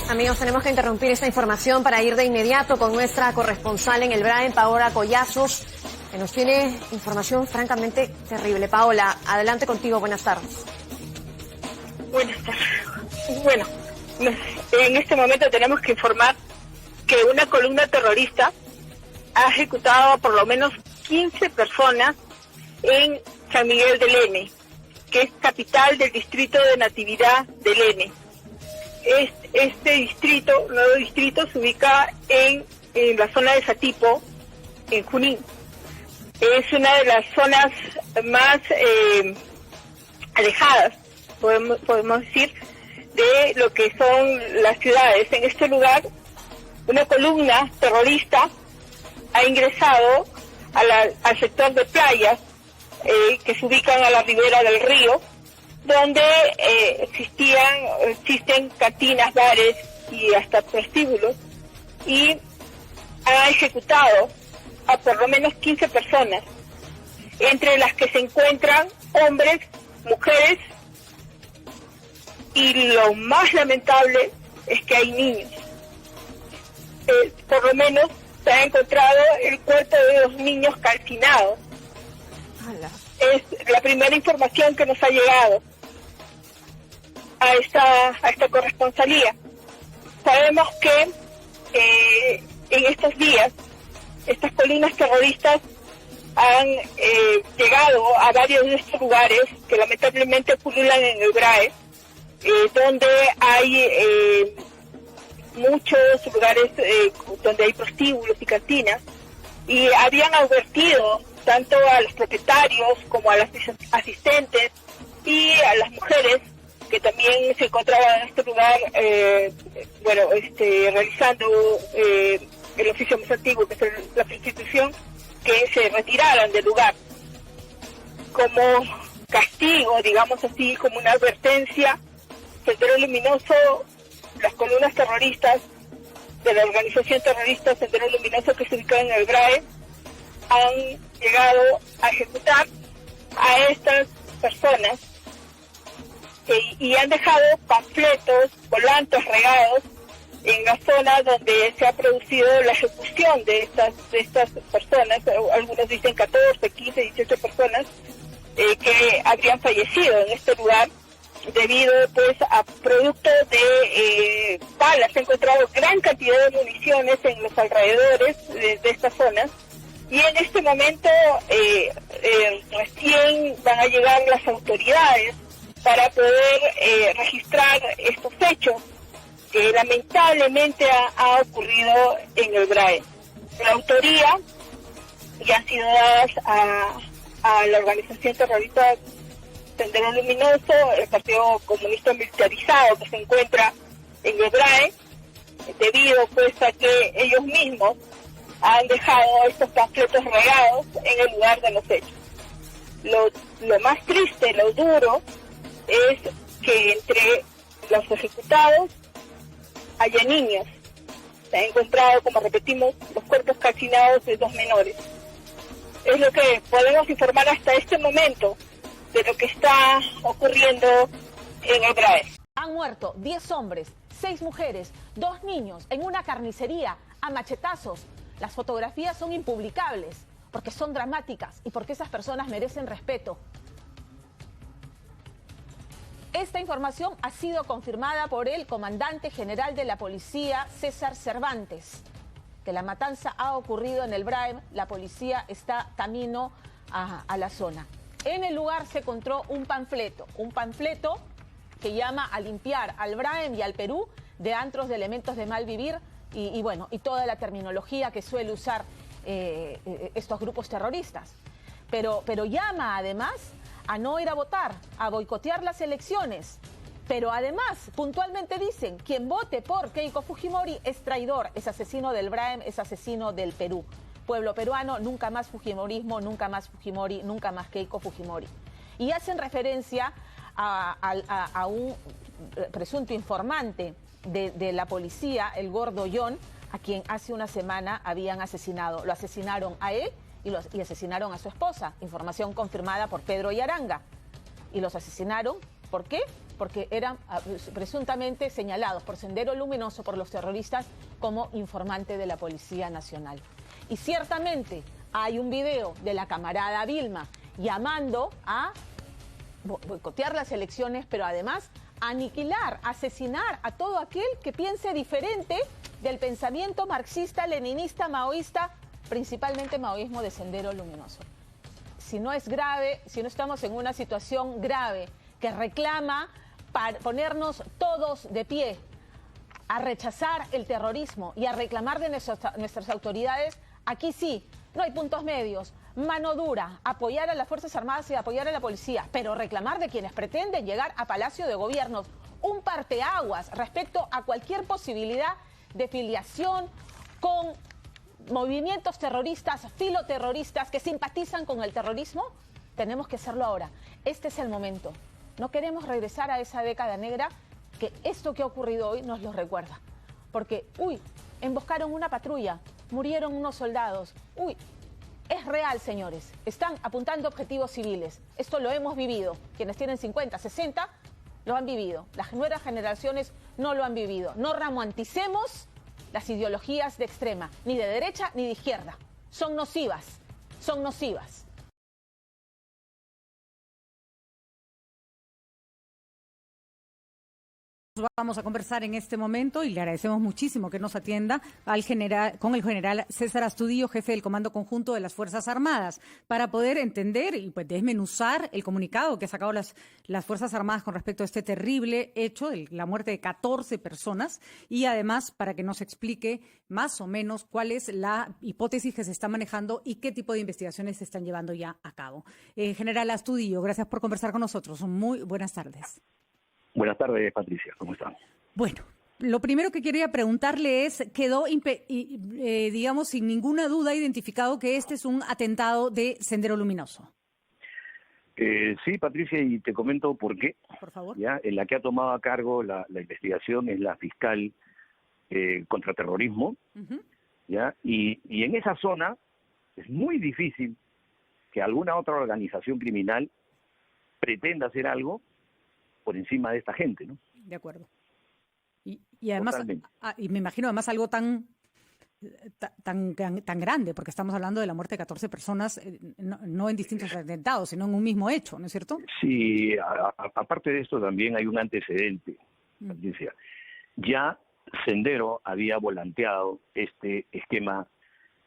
Amigos, tenemos que interrumpir esta información para ir de inmediato con nuestra corresponsal en el BRAEM, Paola Collazos, que nos tiene información francamente terrible. Paola, adelante contigo, buenas tardes. Buenas tardes. Bueno, en este momento tenemos que informar que una columna terrorista ha ejecutado a por lo menos 15 personas en San Miguel del N, que es capital del distrito de Natividad del N. Este nuevo distrito, se ubica en la zona de Satipo, en Junín. Es una de las zonas más alejadas, podemos decir, de lo que son las ciudades. En este lugar, una columna terrorista ha ingresado al sector de playas que se ubican a la ribera del río, donde existen cantinas, bares y hasta prostíbulos, y ha ejecutado a por lo menos 15 personas, entre las que se encuentran hombres, mujeres, y lo más lamentable es que hay niños. Por lo menos se ha encontrado el cuerpo de 2 niños calcinados. Hola. Es la primera información que nos ha llegado a esta corresponsalía. Sabemos que en estos días estas columnas terroristas han llegado a varios de estos lugares que lamentablemente pululan en el BRAE, donde hay muchos lugares donde hay prostíbulos y cantinas, y habían advertido tanto a los propietarios como a las asistentes y a las mujeres que también se encontraban en este lugar, realizando el oficio más antiguo, que es la prostitución, que se retiraran del lugar. Como castigo, digamos así, como una advertencia, Sendero Luminoso, las columnas terroristas de la organización terrorista Sendero Luminoso, que se ubica en el BRAE, han llegado a ejecutar a estas personas y han dejado panfletos, volantes regados en la zona donde se ha producido la ejecución de estas personas. Algunos dicen 14, 15, 18 personas que habrían fallecido en este lugar debido pues a producto de balas. Se ha encontrado gran cantidad de municiones en los alrededores de estas zonas, y en este momento recién van a llegar las autoridades para poder registrar estos hechos que lamentablemente ha ocurrido en el BRAE. La autoría ya han sido dadas a la organización terrorista Sendero Luminoso, el Partido Comunista Militarizado, que se encuentra en el BRAE, debido pues a que ellos mismos han dejado estos panfletos regados en el lugar de los hechos. Lo más triste, lo duro, es que entre los ejecutados haya niños. Se han encontrado, como repetimos, los cuerpos calcinados de 2 menores. Es lo que podemos informar hasta este momento de lo que está ocurriendo en el BRAE. Han muerto 10 hombres, 6 mujeres, 2 niños en una carnicería a machetazos. Las fotografías son impublicables porque son dramáticas y porque esas personas merecen respeto. Esta información ha sido confirmada por el comandante general de la policía, César Cervantes, que la matanza ha ocurrido en el BRAEM. La policía está camino a la zona. En el lugar se encontró un panfleto que llama a limpiar al BRAEM y al Perú de antros de elementos de mal vivir y toda la terminología que suele usar estos grupos terroristas. Pero llama además a no ir a votar, a boicotear las elecciones. Pero además, puntualmente dicen, quien vote por Keiko Fujimori es traidor, es asesino del BRAEM, es asesino del Perú. Pueblo peruano, nunca más Fujimorismo, nunca más Fujimori, nunca más Keiko Fujimori. Y hacen referencia a un presunto informante de la policía, el Gordo John, a quien hace una semana habían asesinado. Lo asesinaron a él y asesinaron a su esposa. Información confirmada por Pedro Yaranga. Y los asesinaron, ¿por qué? porque eran presuntamente señalados por Sendero Luminoso, por los terroristas, como informante de la Policía Nacional. Y ciertamente hay un video de la camarada Vilma llamando a boicotear las elecciones, pero además aniquilar, asesinar a todo aquel que piense diferente del pensamiento marxista, leninista, maoísta, principalmente maoísmo de Sendero Luminoso. Si no es grave, si no estamos en una situación grave que reclama para ponernos todos de pie a rechazar el terrorismo y a reclamar de nuestras autoridades, aquí sí, no hay puntos medios, mano dura, apoyar a las Fuerzas Armadas y apoyar a la policía, pero reclamar de quienes pretenden llegar a Palacio de Gobierno un parteaguas respecto a cualquier posibilidad de filiación con movimientos terroristas, filoterroristas que simpatizan con el terrorismo, tenemos que hacerlo ahora. Este es el momento. No queremos regresar a esa década negra que esto que ha ocurrido hoy nos lo recuerda. Porque, emboscaron una patrulla, murieron unos soldados. Es real, señores. Están apuntando objetivos civiles. Esto lo hemos vivido. Quienes tienen 50, 60, lo han vivido. Las nuevas generaciones no lo han vivido. No romanticemos las ideologías de extrema, ni de derecha ni de izquierda. Son nocivas, son nocivas. Vamos a conversar en este momento y le agradecemos muchísimo que nos atienda con el general César Astudillo, jefe del Comando Conjunto de las Fuerzas Armadas, para poder entender y pues desmenuzar el comunicado que han sacado las Fuerzas Armadas con respecto a este terrible hecho de la muerte de 14 personas y además para que nos explique más o menos cuál es la hipótesis que se está manejando y qué tipo de investigaciones se están llevando ya a cabo. General Astudillo, gracias por conversar con nosotros. Muy buenas tardes. Buenas tardes, Patricia. ¿Cómo están? Bueno, lo primero que quería preguntarle es, quedó, digamos, sin ninguna duda identificado que este es un atentado de Sendero Luminoso. Sí, Patricia, y te comento por qué. Por favor. ¿Ya? En la que ha tomado a cargo la investigación es la fiscal contra terrorismo. ¿Ya? Y en esa zona es muy difícil que alguna otra organización criminal pretenda hacer algo por encima de esta gente, ¿no? De acuerdo. Y además, y me imagino además algo tan grande, porque estamos hablando de la muerte de 14 personas, no en distintos atentados, sino en un mismo hecho, ¿no es cierto? Sí, aparte de esto también hay un antecedente, Patricia. Ya Sendero había volanteado este esquema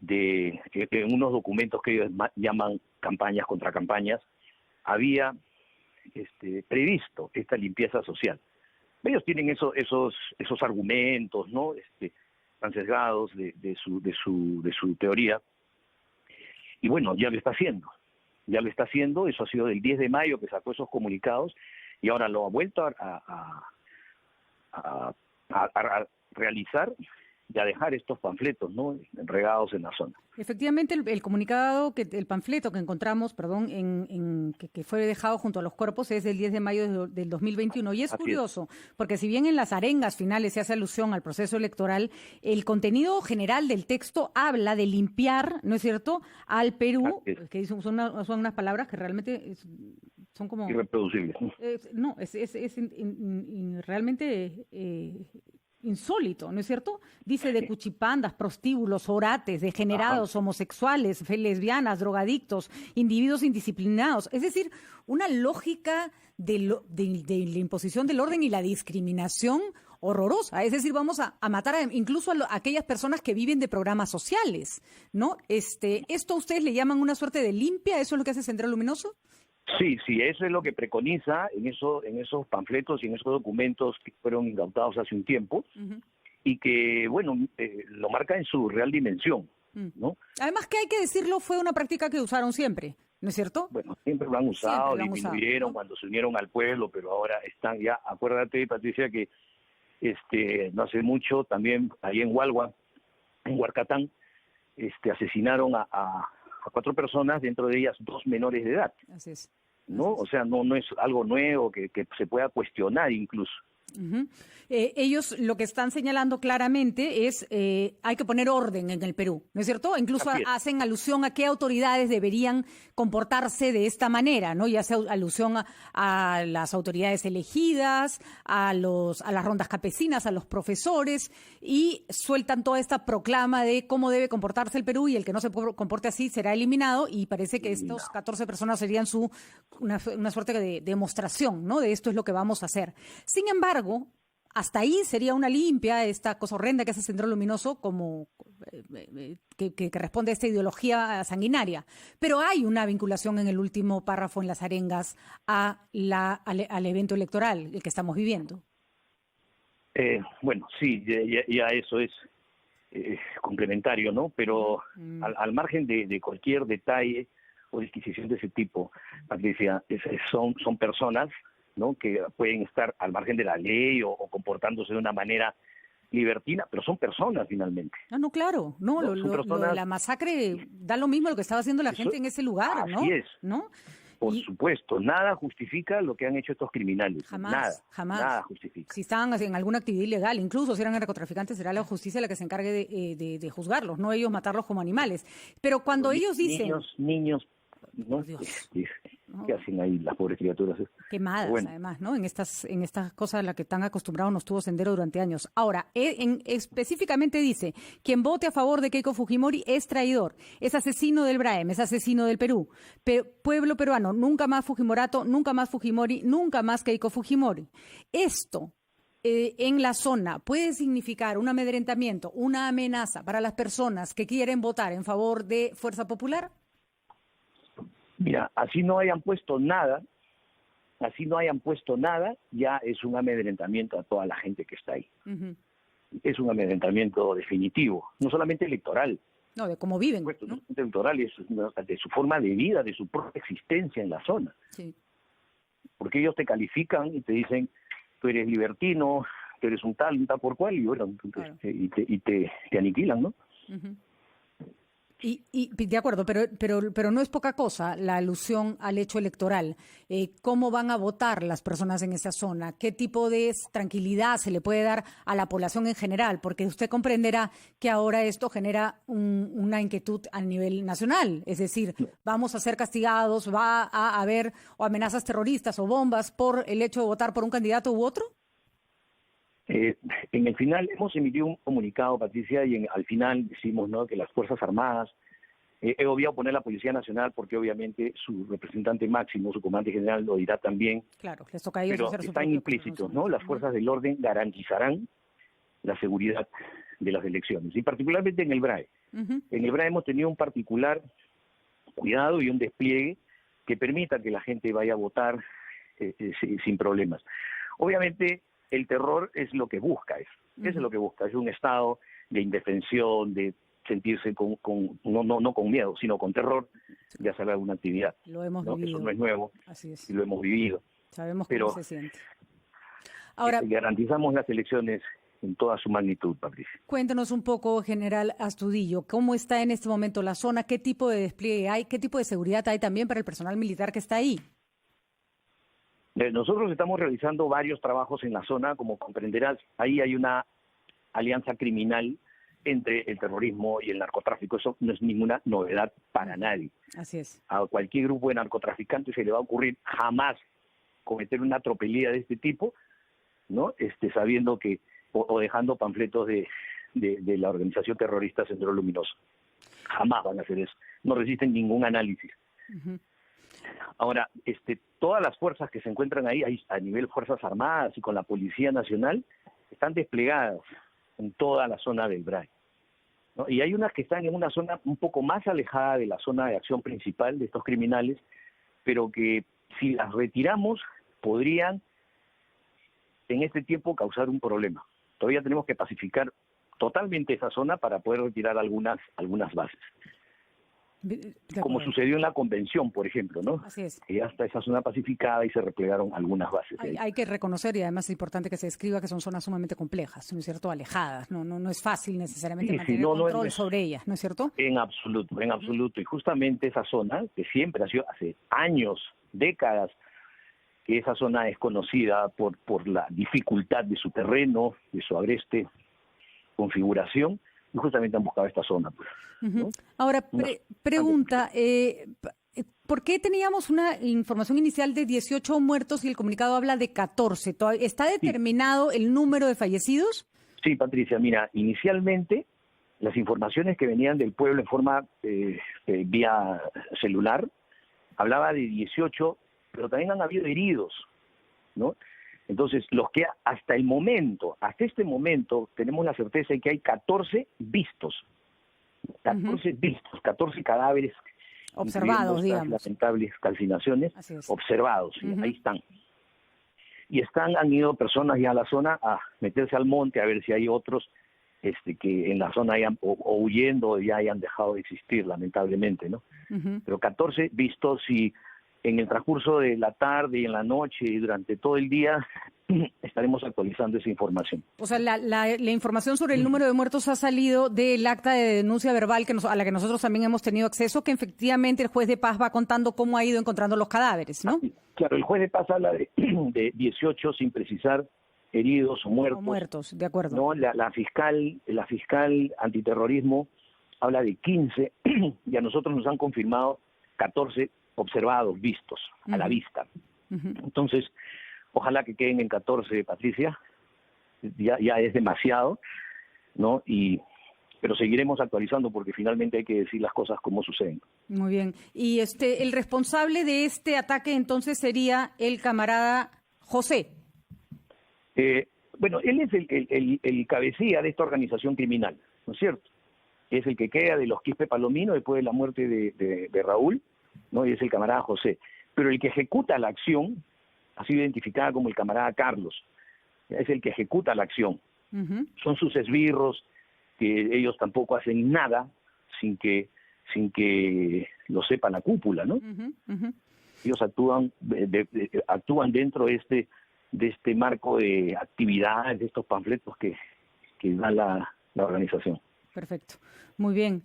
de en unos documentos que ellos llaman campañas contra campañas, había previsto esta limpieza social. Ellos tienen esos argumentos, ¿no? Están sesgados de su teoría. Y bueno, ya lo está haciendo, eso ha sido del 10 de mayo que sacó esos comunicados y ahora lo ha vuelto a realizar y a dejar estos panfletos, ¿no? Regados en la zona. Efectivamente, el comunicado, el panfleto que encontramos, que fue dejado junto a los cuerpos es del 10 de mayo del 2021. Y es curioso, porque si bien en las arengas finales se hace alusión al proceso electoral, el contenido general del texto habla de limpiar, ¿no es cierto?, al Perú, que son unas palabras que realmente son como... irreproducibles. No, realmente... insólito, ¿no es cierto? Dice de cuchipandas, prostíbulos, orates, degenerados, homosexuales, lesbianas, drogadictos, individuos indisciplinados. Es decir, una lógica de la imposición del orden y la discriminación horrorosa. Es decir, vamos a matar incluso a aquellas personas que viven de programas sociales, ¿no? ¿Esto ustedes le llaman una suerte de limpia? ¿Eso es lo que hace Sendero Luminoso? Sí, eso es lo que preconiza en esos panfletos y en esos documentos que fueron incautados hace un tiempo y que, bueno, lo marca en su real dimensión, ¿no? Además que hay que decirlo, fue una práctica que usaron siempre, ¿no es cierto? Bueno, siempre lo han usado, disminuyeron, ¿no?, cuando se unieron al pueblo, pero ahora están ya, acuérdate, Patricia, que no hace mucho también ahí en Hualua, en Huarcatán, asesinaron a 4 personas, dentro de ellas 2 menores de edad. Así es. ¿No? O sea, no es algo nuevo que se pueda cuestionar incluso. Ellos lo que están señalando claramente es hay que poner orden en el Perú, ¿no es cierto? Incluso hacen alusión a qué autoridades deberían comportarse de esta manera, ¿no? Y hace alusión a las autoridades elegidas, a las rondas campesinas, a los profesores, y sueltan toda esta proclama de cómo debe comportarse el Perú, y el que no se comporte así será eliminado, y parece que estos 14 personas serían una suerte de demostración, ¿no? De esto es lo que vamos a hacer. Sin embargo, hasta ahí sería una limpia, esta cosa horrenda que hace Sendero Luminoso, como que responde a esta ideología sanguinaria. Pero hay una vinculación en el último párrafo en las arengas al evento electoral, el que estamos viviendo. Bueno, sí, ya eso es complementario, ¿no? Pero al margen de cualquier detalle o disquisición de ese tipo, Patricia, son personas, ¿no? Que pueden estar al margen de la ley o comportándose de una manera libertina, pero son personas finalmente. No, claro, no, la masacre da lo mismo lo que estaba haciendo la gente en ese lugar, ¿no? Así es. ¿No? Por supuesto, nada justifica lo que han hecho estos criminales. Jamás. Nada justifica. Si estaban en alguna actividad ilegal, incluso si eran narcotraficantes, será la justicia la que se encargue de juzgarlos, no ellos matarlos como animales. Pero cuando ellos dicen... Niños, ¿no? ¿Qué hacen ahí las pobres criaturas? Quemadas, además, ¿no? En estas cosas a las que tan acostumbrados nos tuvo Sendero durante años. Ahora, específicamente dice, quien vote a favor de Keiko Fujimori es traidor, es asesino del Braem, es asesino del Perú. Pueblo peruano, nunca más Fujimorato, nunca más Fujimori, nunca más Keiko Fujimori. Esto en la zona puede significar un amedrentamiento, una amenaza para las personas que quieren votar en favor de Fuerza Popular. Mira, así no hayan puesto nada, ya es un amedrentamiento a toda la gente que está ahí. Es un amedrentamiento definitivo, no solamente electoral. No, de cómo viven, ¿no? Electoral es de su forma de vida, de su propia existencia en la zona. Sí. Porque ellos te califican y te dicen, tú eres libertino, tú eres un tal por cual, y bueno, claro. y te aniquilan, ¿no? Y de acuerdo, pero no es poca cosa la alusión al hecho electoral. ¿Cómo van a votar las personas en esa zona? ¿Qué tipo de tranquilidad se le puede dar a la población en general? Porque usted comprenderá que ahora esto genera una inquietud a nivel nacional. Es decir, vamos a ser castigados, va a haber o amenazas terroristas o bombas por el hecho de votar por un candidato u otro. En el final hemos emitido un comunicado, Patricia, y al final decimos, ¿no?, que las Fuerzas Armadas, he obviado poner la Policía Nacional porque obviamente su representante máximo, su comandante general, lo dirá también. Claro, les toca a ellos hacer su están implícitos, ¿no? Las fuerzas del orden garantizarán la seguridad de las elecciones, y particularmente en el BRAE. En el BRAE hemos tenido un particular cuidado y un despliegue que permita que la gente vaya a votar sin problemas. Obviamente, el terror es lo que busca, eso es lo que busca, es un estado de indefensión, de sentirse no con miedo, sino con terror de hacer alguna actividad. Lo hemos vivido. Eso no es nuevo, así es. Y lo hemos vivido. Sabemos cómo se siente. Ahora, garantizamos las elecciones en toda su magnitud, Patricia. Cuéntanos un poco, General Astudillo, ¿cómo está en este momento la zona? ¿Qué tipo de despliegue hay? ¿Qué tipo de seguridad hay también para el personal militar que está ahí? Nosotros estamos realizando varios trabajos en la zona, como comprenderás, ahí hay una alianza criminal entre el terrorismo y el narcotráfico. Eso no es ninguna novedad para nadie. Así es. A cualquier grupo de narcotraficantes se le va a ocurrir jamás cometer una tropelía de este tipo, ¿no? Sabiendo que, o dejando panfletos de la organización terrorista Sendero Luminoso. Jamás van a hacer eso. No resisten ningún análisis. Ahora, todas las fuerzas que se encuentran ahí a nivel Fuerzas Armadas y con la Policía Nacional están desplegadas en toda la zona del BRAE, ¿no? Y hay unas que están en una zona un poco más alejada de la zona de acción principal de estos criminales, pero que si las retiramos podrían en este tiempo causar un problema. Todavía tenemos que pacificar totalmente esa zona para poder retirar algunas bases. Como sucedió en la convención, por ejemplo, ¿no? Así es. Que ya está esa zona pacificada y se replegaron algunas bases. Hay que reconocer, y además es importante que se describa, que son zonas sumamente complejas, ¿no es cierto? Alejadas, no es fácil necesariamente mantener control sobre ellas, ¿no es cierto? En absoluto. Y justamente esa zona, que siempre ha sido hace años, décadas, que esa zona es conocida por la dificultad de su terreno, de su agreste configuración, y justamente han buscado esta zona. Pues, ¿no? Ahora, pregunta, ¿por qué teníamos una información inicial de 18 muertos y el comunicado habla de 14? ¿Está determinado el número de fallecidos? Sí, Patricia, mira, inicialmente las informaciones que venían del pueblo en forma vía celular hablaba de 18, pero también han habido heridos, ¿no? Entonces, los que hasta este momento, tenemos la certeza de que hay 14 vistos. 14 vistos, 14 cadáveres observados, digamos. Lamentables calcinaciones observados, ahí están. Y han ido personas ya a la zona a meterse al monte a ver si hay otros que en la zona hayan o huyendo o ya hayan dejado de existir, lamentablemente, ¿no? Pero 14 vistos, y en el transcurso de la tarde y en la noche y durante todo el día estaremos actualizando esa información. O sea, la información sobre el número de muertos ha salido del acta de denuncia verbal a la que nosotros también hemos tenido acceso, que efectivamente el juez de paz va contando cómo ha ido encontrando los cadáveres, ¿no? Claro, el juez de paz habla de 18 sin precisar heridos o muertos. O muertos, de acuerdo. No, la fiscal antiterrorismo habla de 15 y a nosotros nos han confirmado 14 observados, vistos, a la vista. Entonces, ojalá que queden en 14, Patricia, ya es demasiado, ¿no? Pero seguiremos actualizando porque finalmente hay que decir las cosas como suceden. Muy bien. Y el responsable de este ataque entonces sería el camarada José. Bueno, él es el cabecilla de esta organización criminal, ¿no es cierto? Es el que queda de los Quispe Palomino después de la muerte de Raúl, ¿no? Y es el camarada José. Pero el que ejecuta la acción ha sido identificada como el camarada Carlos. Es el que ejecuta la acción. Son sus esbirros, que ellos tampoco hacen nada sin que lo sepa la cúpula, ¿no? Ellos actúan dentro de este marco de actividades, de estos panfletos que da la organización. Perfecto. Muy bien.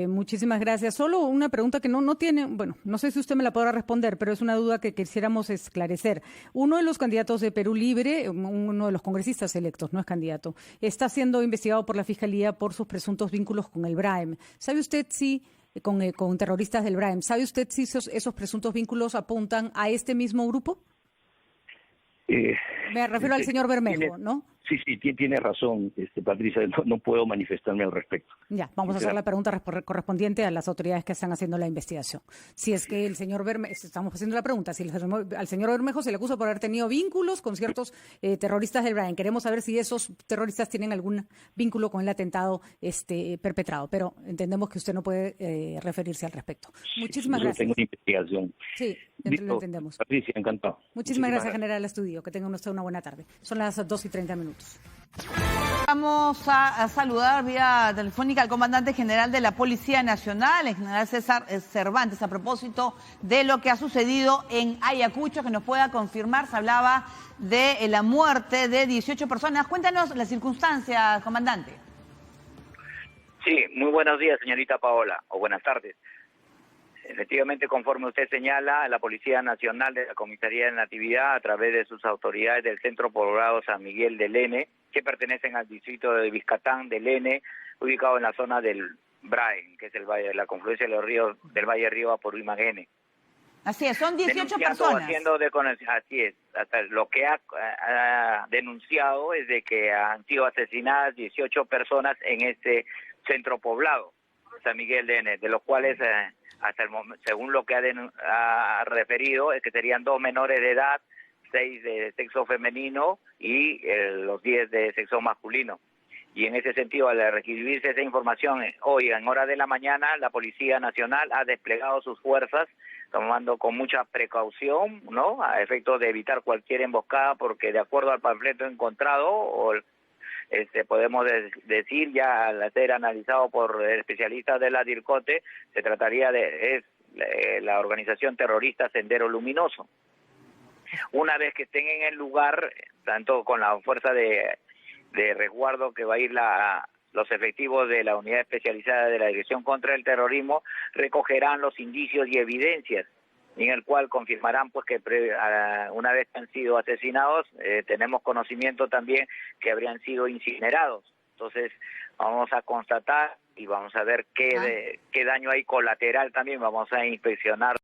Muchísimas gracias. Solo una pregunta que no tiene, bueno, no sé si usted me la podrá responder, pero es una duda que quisiéramos esclarecer. Uno de los candidatos de Perú Libre, uno de los congresistas electos, no es candidato, está siendo investigado por la Fiscalía por sus presuntos vínculos con el BRAEM. ¿Sabe usted si, con terroristas del BRAEM, sabe usted si esos presuntos vínculos apuntan a este mismo grupo? Me refiero al señor Bermejo, ¿no? Sí, tiene razón, Patricia, no puedo manifestarme al respecto. Ya, vamos a hacer la pregunta correspondiente a las autoridades que están haciendo la investigación. Si es que el señor Bermejo, estamos haciendo la pregunta, si al señor Bermejo se le acusa por haber tenido vínculos con ciertos terroristas del BRAEM. Queremos saber si esos terroristas tienen algún vínculo con el atentado perpetrado, pero entendemos que usted no puede referirse al respecto. Muchísimas gracias. Tengo una investigación. Sí, lo entendemos. Patricia, encantado. Muchísimas gracias, General Estudio. Que tengan usted una buena tarde. Son las 2:30 minutos. Vamos a saludar vía telefónica al comandante general de la Policía Nacional, el general César Cervantes, a propósito de lo que ha sucedido en Ayacucho, que nos pueda confirmar. Se hablaba de la muerte de 18 personas. Cuéntanos las circunstancias, comandante. Sí, muy buenos días, señorita Paola, o buenas tardes. Efectivamente, conforme usted señala, la Policía Nacional de la Comisaría de Natividad, a través de sus autoridades del Centro Poblado San Miguel del N, que pertenecen al distrito de Vizcatán del N, ubicado en la zona del BRAEM, que es el valle, la confluencia de los ríos del Valle Río Apurímac-N. Así es, son 18 personas. Así es, hasta lo que ha denunciado es de que han sido asesinadas 18 personas en este centro poblado, San Miguel del N, de los cuales hasta el momento, según lo que ha referido, es que serían 2 menores de edad, 6 de sexo femenino y los 10 de sexo masculino. Y en ese sentido, al recibirse esa información, hoy en horas de la mañana, la Policía Nacional ha desplegado sus fuerzas, tomando con mucha precaución, ¿no?, a efecto de evitar cualquier emboscada, porque de acuerdo al panfleto encontrado, podemos decir, ya al ser analizado por especialistas de la DIRCOTE, se trataría de la organización terrorista Sendero Luminoso. Una vez que estén en el lugar, tanto con la fuerza de resguardo que va a ir los efectivos de la unidad especializada de la Dirección contra el Terrorismo, recogerán los indicios y evidencias en el cual confirmarán pues que una vez que han sido asesinados, tenemos conocimiento también que habrían sido incinerados. Entonces vamos a constatar y vamos a ver qué daño hay colateral también, vamos a inspeccionar.